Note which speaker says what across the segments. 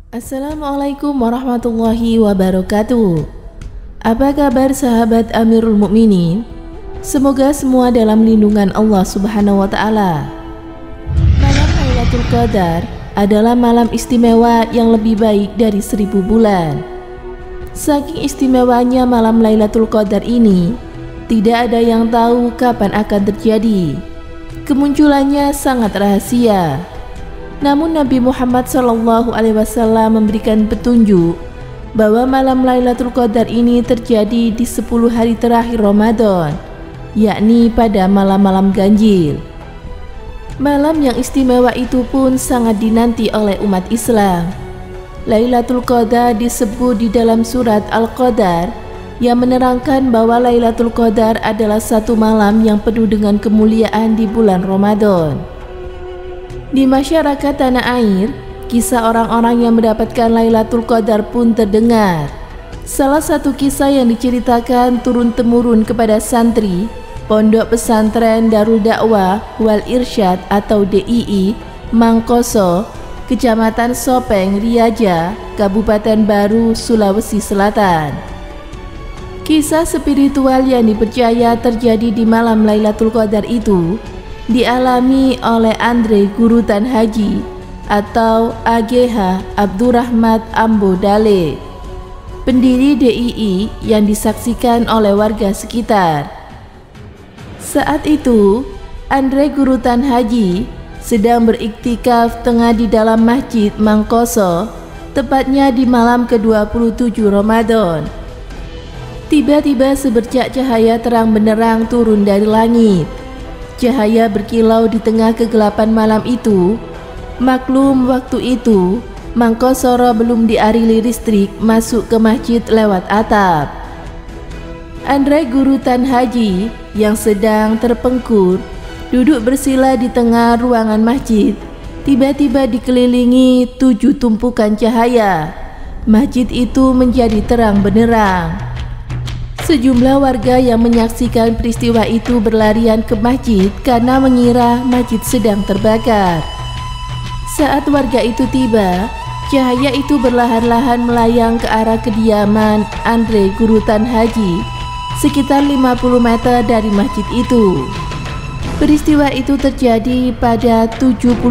Speaker 1: Assalamualaikum warahmatullahi wabarakatuh. Apa kabar sahabat Amirul Mukminin? Semoga semua dalam lindungan Allah Subhanahu wa Ta'ala. Malam Lailatul Qadar adalah malam istimewa yang lebih baik dari 1000 bulan. Saking istimewanya malam Lailatul Qadar ini, tidak ada yang tahu kapan akan terjadi. Kemunculannya sangat rahasia. Namun Nabi Muhammad SAW memberikan petunjuk bahwa malam Lailatul Qadar ini terjadi di 10 hari terakhir Ramadan, yakni pada malam-malam ganjil. Malam yang istimewa itu pun sangat dinanti oleh umat Islam. Lailatul Qadar disebut di dalam surat Al-Qadar yang menerangkan bahwa Lailatul Qadar adalah satu malam yang penuh dengan kemuliaan di bulan Ramadan. Di masyarakat tanah air, kisah orang-orang yang mendapatkan Lailatul Qadar pun terdengar. Salah satu kisah yang diceritakan turun-temurun kepada santri Pondok Pesantren Darul Dakwah Wal Irsyad atau DII Mangkoso, Kecamatan Sopeng, Riaja, Kabupaten Baru, Sulawesi Selatan. Kisah spiritual yang dipercaya terjadi di malam Lailatul Qadar itu dialami oleh Andre Gurutan Haji atau AGH Abdurrahmat Ambo Dale, pendiri DII yang disaksikan oleh warga sekitar. Saat itu, Andre Gurutan Haji sedang beriktikaf tengah di dalam Masjid Mangkoso, tepatnya di malam ke-27 Ramadan. Tiba-tiba sebercak cahaya terang benderang turun dari langit. Cahaya berkilau di tengah kegelapan malam itu. Maklum waktu itu Mangkosoro belum diarili listrik masuk ke masjid lewat atap. Andre Gurutan Haji yang sedang terpengkur duduk bersila di tengah ruangan masjid, tiba-tiba dikelilingi 7 tumpukan cahaya. Masjid itu menjadi terang benderang. Sejumlah warga yang menyaksikan peristiwa itu berlarian ke masjid karena mengira masjid sedang terbakar. Saat warga itu tiba, cahaya itu berlahan-lahan melayang ke arah kediaman Andre Gurutan Haji, sekitar 50 meter dari masjid itu. Peristiwa itu terjadi pada 79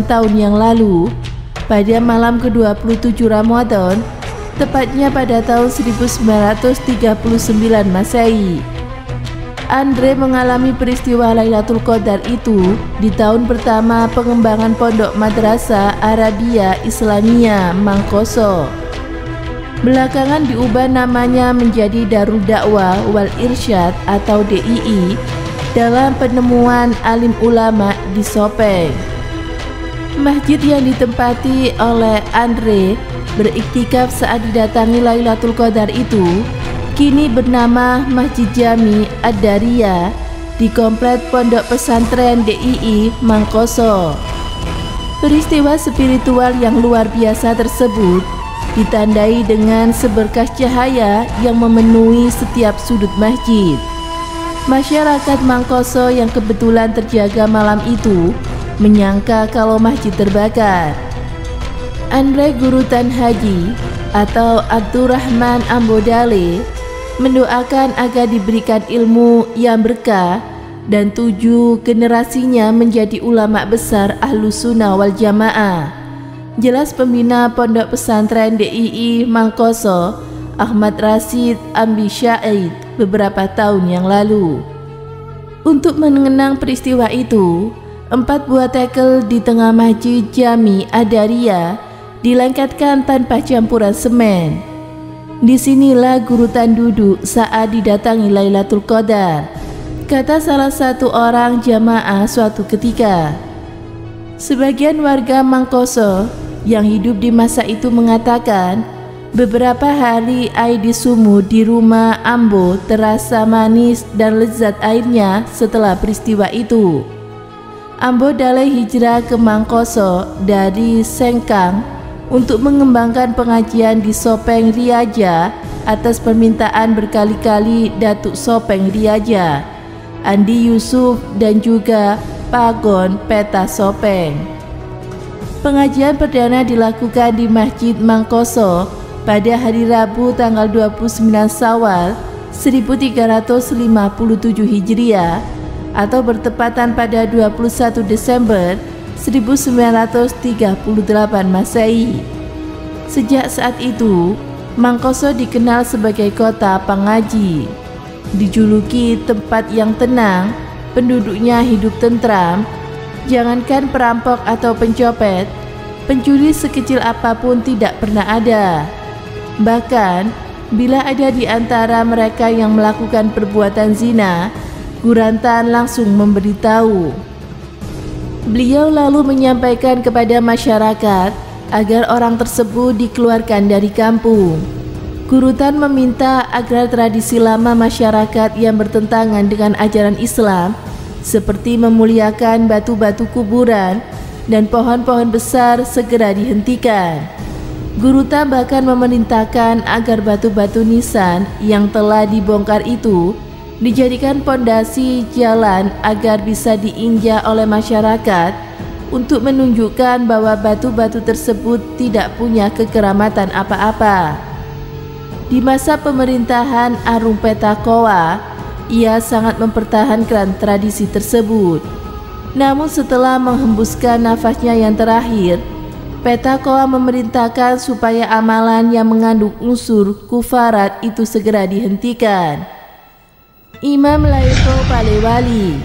Speaker 1: tahun yang lalu, pada malam ke-27 Ramadan, tepatnya pada tahun 1939 Masehi. Andre mengalami peristiwa Lailatul Qadar itu di tahun pertama pengembangan Pondok Madrasah Arabia Islamiyah Mangkoso. Belakangan diubah namanya menjadi Darul Dakwah Wal Irsyad atau DII dalam penemuan alim ulama di Sopeng. Masjid yang ditempati oleh Andre beriktikaf saat didatangi Lailatul Qadar itu kini bernama Masjid Jami Ad-Daria di komplek Pondok Pesantren DII Mangkoso. Peristiwa spiritual yang luar biasa tersebut ditandai dengan seberkas cahaya yang memenuhi setiap sudut masjid. Masyarakat Mangkoso yang kebetulan terjaga malam itu menyangka kalau masjid terbakar. Andre Gurutan Haji atau Abdurrahman Ambo Dale mendoakan agar diberikan ilmu yang berkah dan 7 generasinya menjadi ulama besar Ahlus Sunnah wal Jamaah. Jelas pembina Pondok Pesantren DII Mangkoso, Ahmad Rashid Ambi Syaid, beberapa tahun yang lalu. Untuk mengenang peristiwa itu, 4 buah tekel di tengah Masjid Jami Ad-Daria dilengketkan tanpa campuran semen. Disinilah Gurutan duduk saat didatangi Lailatul Qadar, kata salah satu orang jamaah suatu ketika. Sebagian warga Mangkoso yang hidup di masa itu mengatakan beberapa hari air di sumur di rumah Ambo terasa manis dan lezat airnya setelah peristiwa itu. Ambo Dale hijrah ke Mangkoso dari Sengkang untuk mengembangkan pengajian di Sopeng Riaja atas permintaan berkali-kali Datuk Sopeng Riaja, Andi Yusuf dan juga Pagon Peta Sopeng. Pengajian perdana dilakukan di Masjid Mangkoso pada hari Rabu tanggal 29 Syawal 1357 Hijriah atau bertepatan pada 21 Desember 1938 Masehi. Sejak saat itu, Mangkoso dikenal sebagai kota pengaji. Dijuluki tempat yang tenang, penduduknya hidup tentram. Jangankan perampok atau pencopet, pencuri sekecil apapun tidak pernah ada. Bahkan, bila ada di antara mereka yang melakukan perbuatan zina, Gurantan langsung memberitahu. Beliau lalu menyampaikan kepada masyarakat agar orang tersebut dikeluarkan dari kampung. Gurutan meminta agar tradisi lama masyarakat yang bertentangan dengan ajaran Islam seperti memuliakan batu-batu kuburan dan pohon-pohon besar segera dihentikan. Gurutan bahkan memerintahkan agar batu-batu nisan yang telah dibongkar itu dijadikan pondasi jalan agar bisa diinjak oleh masyarakat untuk menunjukkan bahwa batu-batu tersebut tidak punya kekeramatan apa-apa. Di masa pemerintahan Arung-Petakoa, ia sangat mempertahankan tradisi tersebut. Namun setelah menghembuskan nafasnya yang terakhir, Petakoa memerintahkan supaya amalan yang mengandung unsur kufarat itu segera dihentikan. Imam Lailatul Palewali.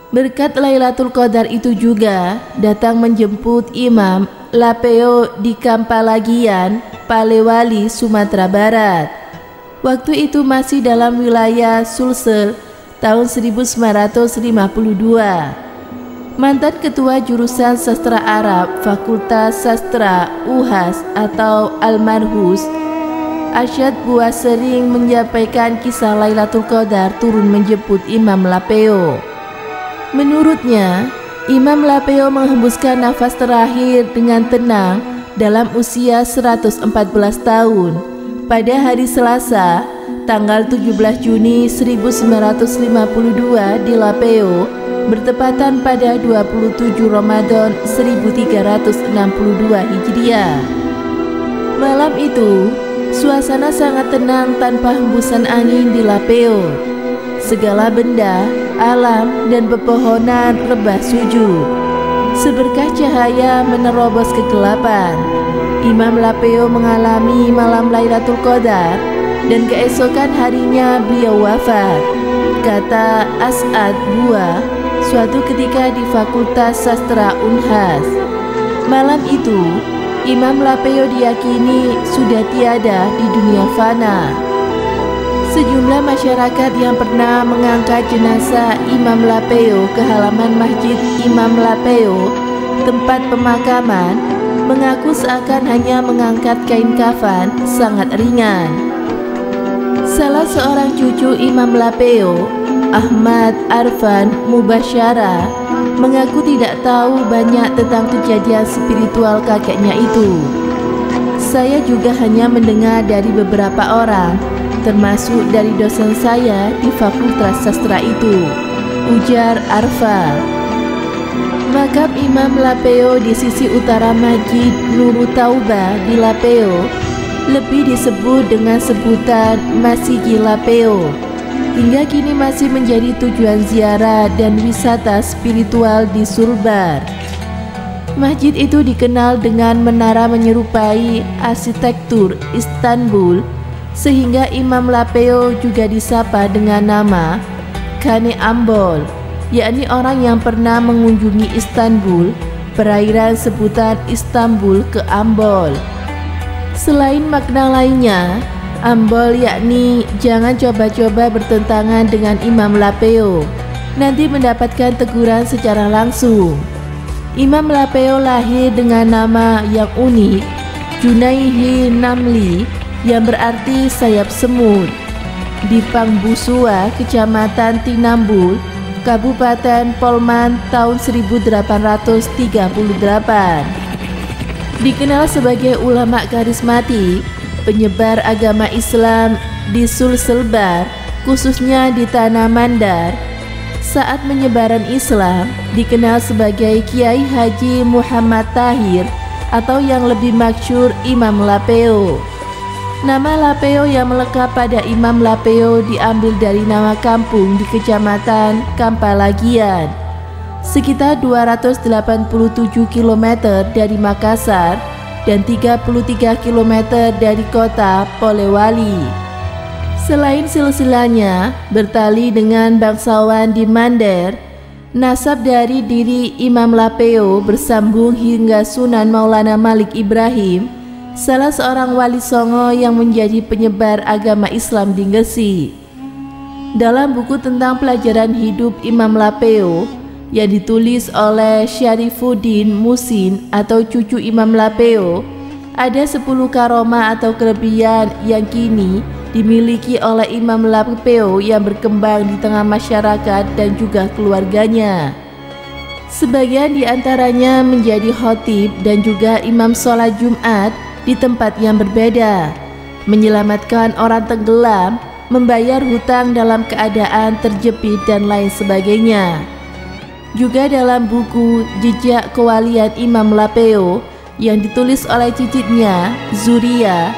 Speaker 1: Berkat Lailatul Qadar itu juga datang menjemput Imam Lapeo di Kampalagian, Palewali, Sumatera Barat. Waktu itu masih dalam wilayah Sulsel tahun 1952. Mantan ketua jurusan sastra Arab Fakultas Sastra UHAS atau Almarhus, Asyad Buah sering menyampaikan kisah Lailatul Qadar turun menjemput Imam Lapeo. Menurutnya, Imam Lapeo menghembuskan nafas terakhir dengan tenang dalam usia 114 tahun pada hari Selasa, tanggal 17 Juni 1952 di Lapeo, bertepatan pada 27 Ramadan 1362 Hijriah. Malam itu, suasana sangat tenang tanpa hembusan angin di Lapeo. Segala benda, alam, dan pepohonan rebah sujud. Seberkah cahaya menerobos kegelapan. Imam Lapeo mengalami malam Lailatul Qadar dan keesokan harinya beliau wafat, kata As'ad Buah suatu ketika di Fakultas Sastra Unhas. Malam itu, Imam Lapeo diyakini sudah tiada di dunia fana. Sejumlah masyarakat yang pernah mengangkat jenazah Imam Lapeo ke halaman Masjid Imam Lapeo, tempat pemakaman, mengaku seakan hanya mengangkat kain kafan sangat ringan. Salah seorang cucu Imam Lapeo, Ahmad Arfan Mubasyara, mengaku tidak tahu banyak tentang kejadian spiritual kakeknya itu. Saya juga hanya mendengar dari beberapa orang, termasuk dari dosen saya di Fakultas Sastra itu, ujar Arfa. Makam Imam Lapeo di sisi utara Masjid Nurut Taubah di Lapeo lebih disebut dengan sebutan Masjid Lapeo. Hingga kini masih menjadi tujuan ziarah dan wisata spiritual di Sulbar. Masjid itu dikenal dengan menara menyerupai arsitektur Istanbul, sehingga Imam Lapeo juga disapa dengan nama Kane Ambol, yakni orang yang pernah mengunjungi Istanbul, perairan sebutan Istanbul ke Ambol. Selain makna lainnya, Ambol yakni jangan coba-coba bertentangan dengan Imam Lapeo, nanti mendapatkan teguran secara langsung. Imam Lapeo lahir dengan nama yang unik, Junaihi Namli, yang berarti sayap semut, di Pangbusua, Kecamatan Tinambul, Kabupaten Polman tahun 1838. Dikenal sebagai ulama karismatik, penyebar agama Islam di Sulselbar, khususnya di Tanah Mandar. saat penyebaran Islam dikenal sebagai Kiai Haji Muhammad Tahir atau yang lebih masyhur Imam Lapeo. Nama Lapeo yang melekat pada Imam Lapeo diambil dari nama kampung di Kecamatan Kampalagian, sekitar 287 km dari Makassar dan 33 km dari kota Polewali. Selain silsilahnya bertali dengan bangsawan di Mandar, nasab dari diri Imam Lapeo bersambung hingga Sunan Maulana Malik Ibrahim, salah seorang wali songo yang menjadi penyebar agama Islam di Gresik. Dalam buku tentang pelajaran hidup Imam Lapeo yang ditulis oleh Syarifuddin Musin atau cucu Imam Lapeo, ada 10 karomah atau kelebihan yang kini dimiliki oleh Imam Lapeo yang berkembang di tengah masyarakat dan juga keluarganya. Sebagian di antaranya menjadi khotib dan juga imam sholat Jumat di tempat yang berbeda, menyelamatkan orang tenggelam, membayar hutang dalam keadaan terjepit dan lain sebagainya. Juga dalam buku Jejak Kewalian Imam Lapeo yang ditulis oleh cicitnya Zuria,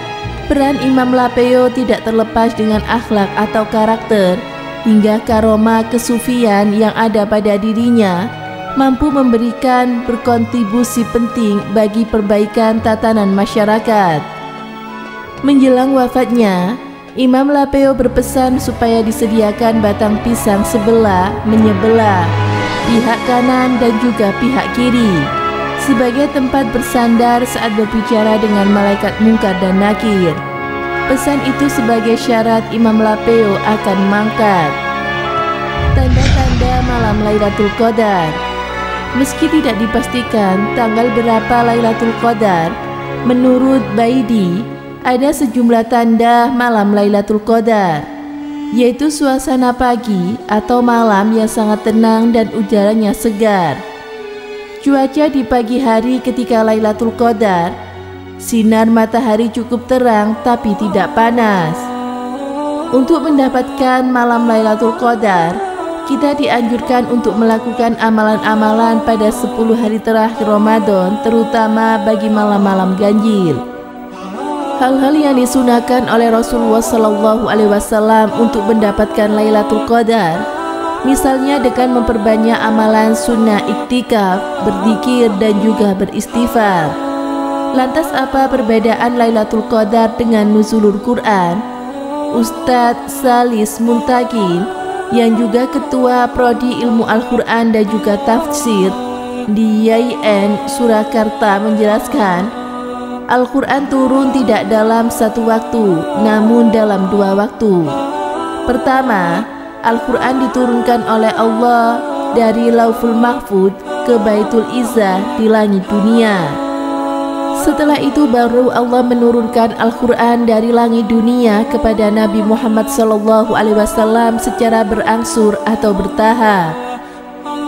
Speaker 1: peran Imam Lapeo tidak terlepas dengan akhlak atau karakter hingga karomah kesufian yang ada pada dirinya mampu memberikan berkontribusi penting bagi perbaikan tatanan masyarakat. Menjelang wafatnya, Imam Lapeo berpesan supaya disediakan batang pisang sebelah menyebelah, pihak kanan dan juga pihak kiri, sebagai tempat bersandar saat berbicara dengan malaikat mungkar dan nakir. Pesan itu sebagai syarat Imam Lapeo akan mangkat. Tanda-tanda malam Lailatul Qadar. Meski tidak dipastikan tanggal berapa Lailatul Qadar, menurut Baidi ada sejumlah tanda malam Lailatul Qadar, yaitu suasana pagi atau malam yang sangat tenang dan udaranya segar. Cuaca di pagi hari ketika Lailatul Qadar, sinar matahari cukup terang tapi tidak panas. Untuk mendapatkan malam Lailatul Qadar, kita dianjurkan untuk melakukan amalan-amalan pada 10 hari terakhir Ramadan, terutama bagi malam-malam ganjil. Hal-hal yang disunahkan oleh Rasulullah SAW untuk mendapatkan Lailatul Qadar, misalnya dengan memperbanyak amalan sunnah iktikaf, berzikir dan juga beristighfar. Lantas apa perbedaan Lailatul Qadar dengan nuzulul Quran? Ustadz Salis Muntakin yang juga ketua prodi ilmu Al-Quran dan juga tafsir di YIN Surakarta menjelaskan, Al-Quran turun tidak dalam satu waktu, namun dalam 2 waktu. Pertama, Al-Quran diturunkan oleh Allah dari Lauful Mahfud ke Baitul Izzah di langit dunia. Setelah itu baru Allah menurunkan Al-Quran dari langit dunia kepada Nabi Muhammad SAW secara berangsur atau bertahap.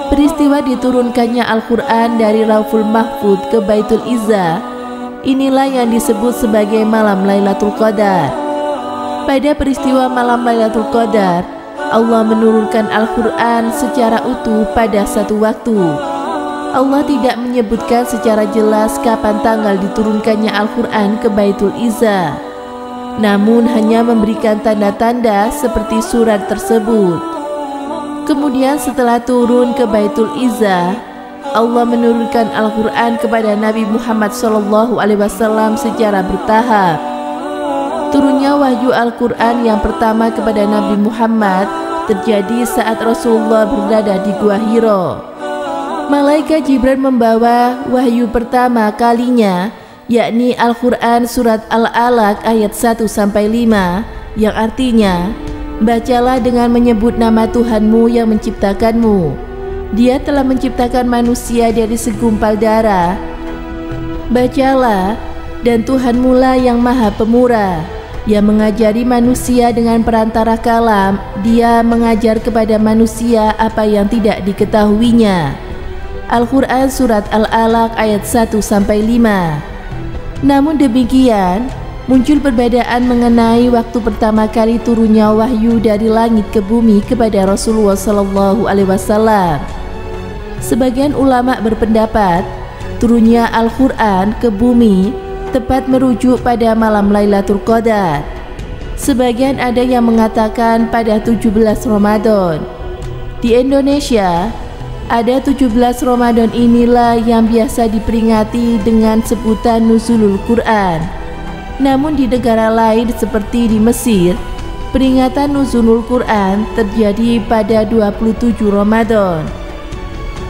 Speaker 1: Peristiwa diturunkannya Al-Quran dari Lauful Mahfud ke Baitul Izzah, inilah yang disebut sebagai malam Lailatul Qadar. Pada peristiwa malam Lailatul Qadar, Allah menurunkan Al-Quran secara utuh pada satu waktu. Allah tidak menyebutkan secara jelas kapan tanggal diturunkannya Al-Quran ke Baitul Izzah, namun hanya memberikan tanda-tanda seperti surat tersebut. Kemudian setelah turun ke Baitul Izzah, Allah menurunkan Al-Quran kepada Nabi Muhammad SAW secara bertahap. Turunnya wahyu Al-Quran yang pertama kepada Nabi Muhammad terjadi saat Rasulullah berada di Gua Hiro. Malaikat Jibril membawa wahyu pertama kalinya, yakni Al-Quran surat Al-Alaq ayat 1-5, yang artinya, bacalah dengan menyebut nama Tuhanmu yang menciptakanmu. Dia telah menciptakan manusia dari segumpal darah. Bacalah, dan Tuhanmu lah yang maha pemurah, yang mengajari manusia dengan perantara kalam. Dia mengajar kepada manusia apa yang tidak diketahuinya. Al-Quran Surat Al-Alaq ayat 1-5. Namun demikian, muncul perbedaan mengenai waktu pertama kali turunnya wahyu dari langit ke bumi kepada Rasulullah SAW. Sebagian ulama berpendapat turunnya Al-Quran ke bumi tepat merujuk pada malam Lailatul Qadar. Sebagian ada yang mengatakan pada 17 Ramadan. Di Indonesia, ada 17 Ramadan inilah yang biasa diperingati dengan sebutan Nuzulul Quran. Namun di negara lain seperti di Mesir, peringatan Nuzulul Quran terjadi pada 27 Ramadan.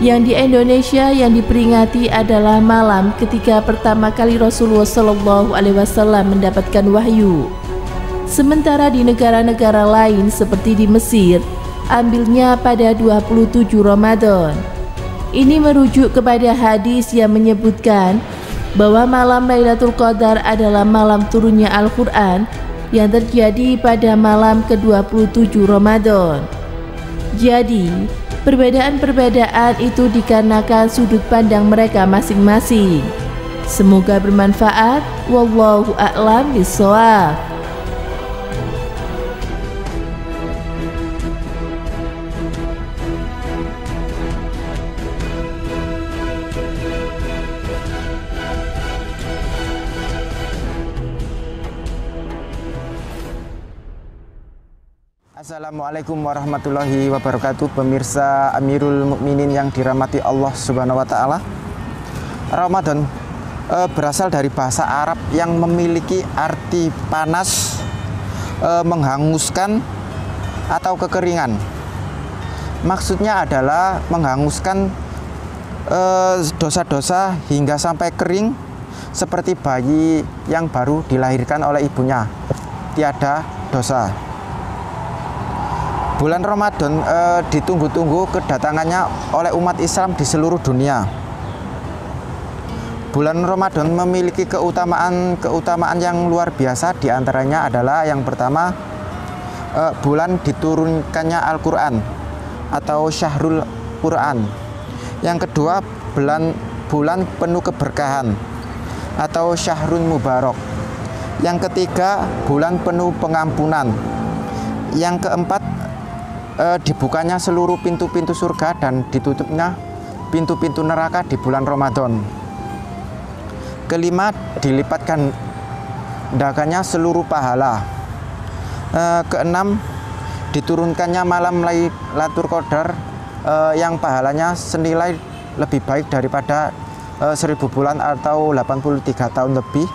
Speaker 1: Yang di Indonesia yang diperingati adalah malam ketika pertama kali Rasulullah SAW mendapatkan wahyu. Sementara di negara-negara lain seperti di Mesir, ambilnya pada 27 Ramadan. Ini merujuk kepada hadis yang menyebutkan bahwa malam Lailatul Qadar adalah malam turunnya Al-Quran yang terjadi pada malam ke-27 Ramadan. Jadi, perbedaan-perbedaan itu dikarenakan sudut pandang mereka masing-masing. Semoga bermanfaat. Wallahu a'lam bishawab.
Speaker 2: Assalamualaikum warahmatullahi wabarakatuh. Pemirsa Amirul Mukminin yang dirahmati Allah Subhanahu wa taala. Ramadan berasal dari bahasa Arab yang memiliki arti panas, menghanguskan atau kekeringan. Maksudnya adalah menghanguskan dosa-dosa hingga sampai kering, seperti bayi yang baru dilahirkan oleh ibunya, tiada dosa. Bulan Ramadan ditunggu-tunggu kedatangannya oleh umat Islam di seluruh dunia. Bulan Ramadan memiliki keutamaan yang luar biasa. Di antaranya adalah yang pertama, bulan diturunkannya Al-Quran atau Syahrul Quran. Yang kedua, bulan penuh keberkahan atau Syahrul Mubarak. Yang ketiga, bulan penuh pengampunan. Yang keempat, dibukanya seluruh pintu-pintu surga dan ditutupnya pintu-pintu neraka di bulan Ramadan. Kelima, dilipatkan gandakannya seluruh pahala. Keenam, diturunkannya malam Lailatul Qadar yang pahalanya senilai lebih baik daripada 1000 bulan atau 83 tahun lebih.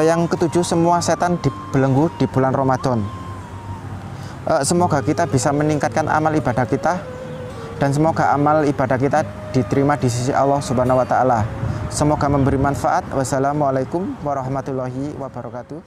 Speaker 2: Yang ketujuh, semua setan dibelenggu di bulan Ramadan. Semoga kita bisa meningkatkan amal ibadah kita, dan semoga amal ibadah kita diterima di sisi Allah Subhanahu wa taala. Semoga memberi manfaat. Wassalamualaikum warahmatullahi wabarakatuh.